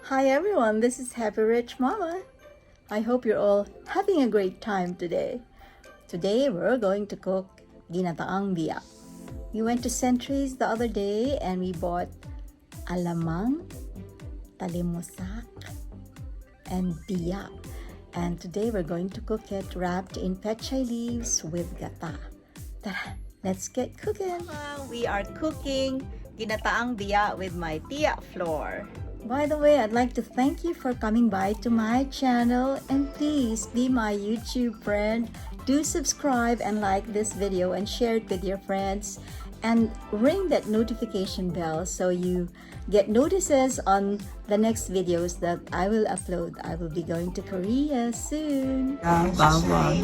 Hi everyone, this is Happy Rich Mama. I hope you're all having a great time today. Today we're going to cook Guinataang Biya. We went to Centris the other day and we bought Alamang, Talimusak, and Biya. And today we're going to cook it wrapped in pechay leaves with gata. Tara, let's get cooking. We are cooking Guinataang Biya with my tiya flour. By the way, I'd like to thank you for coming by to my channel, and please be my YouTube friend. Do subscribe and like this video and share it with your friends, and ring that notification bell so you get notices on the next videos that I will upload. I will be going to Korea soon.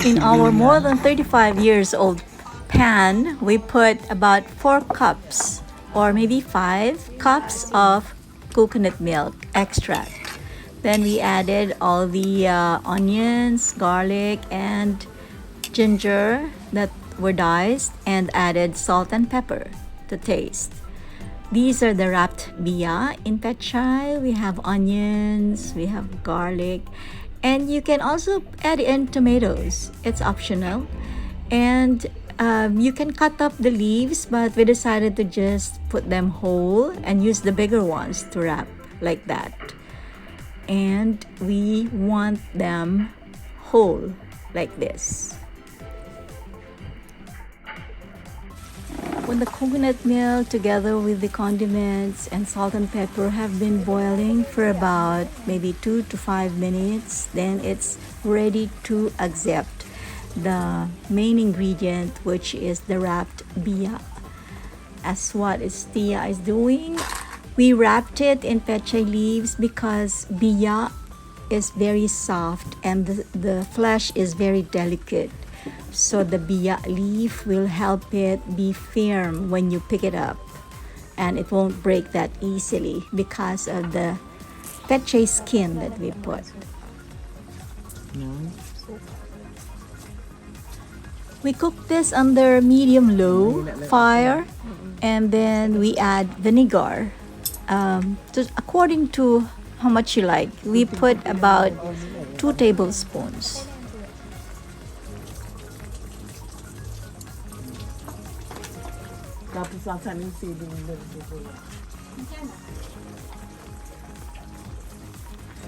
In our more than 35 years old pan, we put about 4 cups or maybe 5 cups of coconut milk extract. Then we added all the onions, garlic, and ginger that were diced, and added salt and pepper to taste. These are the wrapped biya in pechay. We have onions, we have garlic, and you can also add in tomatoes. It's optional. And you can cut up the leaves, but we decided to just put them whole and use the bigger ones to wrap like that. And we want them whole like this. When the coconut milk together with the condiments and salt and pepper have been boiling for about maybe 2 to 5 minutes, then it's ready to accept the main ingredient, which is the wrapped biya. As what Tia is doing, we wrapped it in pechay leaves because biya is very soft and the flesh is very delicate. So the biya leaf will help it be firm when you pick it up, and it won't break that easily because of the pechay skin that we put. We cook this under medium-low fire, and then we add vinegar according to how much you like. We put about 2 tablespoons.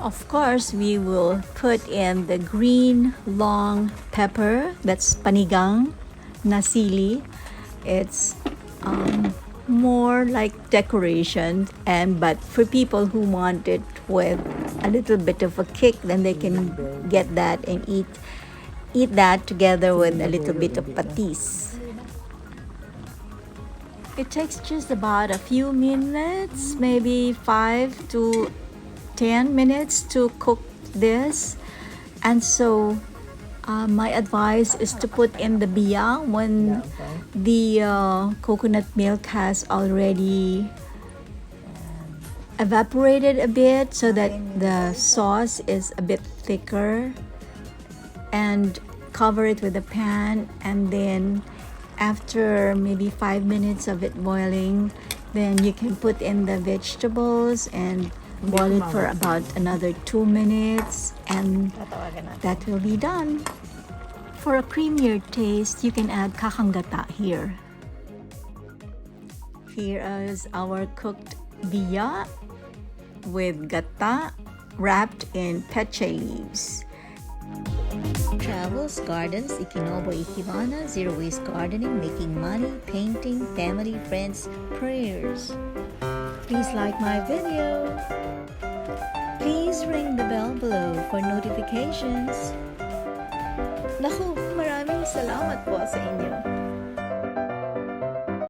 Of course, we will put in the green long pepper, that's panigang na sili. It's more like decoration, but for people who want it with a little bit of a kick, then they can get that and eat that together with a little bit of patis. It takes just about a few minutes, maybe 5 to 10 minutes to cook this. And so my advice is to put in the biya when the coconut milk has already evaporated a bit, so that the sauce is a bit thicker, and cover it with a pan. And then after maybe 5 minutes of it boiling, then you can put in the vegetables and boil it for about another 2 minutes, and that will be done. For a creamier taste, you can add kakang gata here. Here is our cooked biya with gata wrapped in pechay leaves. Travels, gardens, ikinobo, ikibana, zero waste gardening, making money, painting, family, friends, prayers. Please like my video. Please ring the bell below for notifications. Naku, maraming salamat po sa inyo.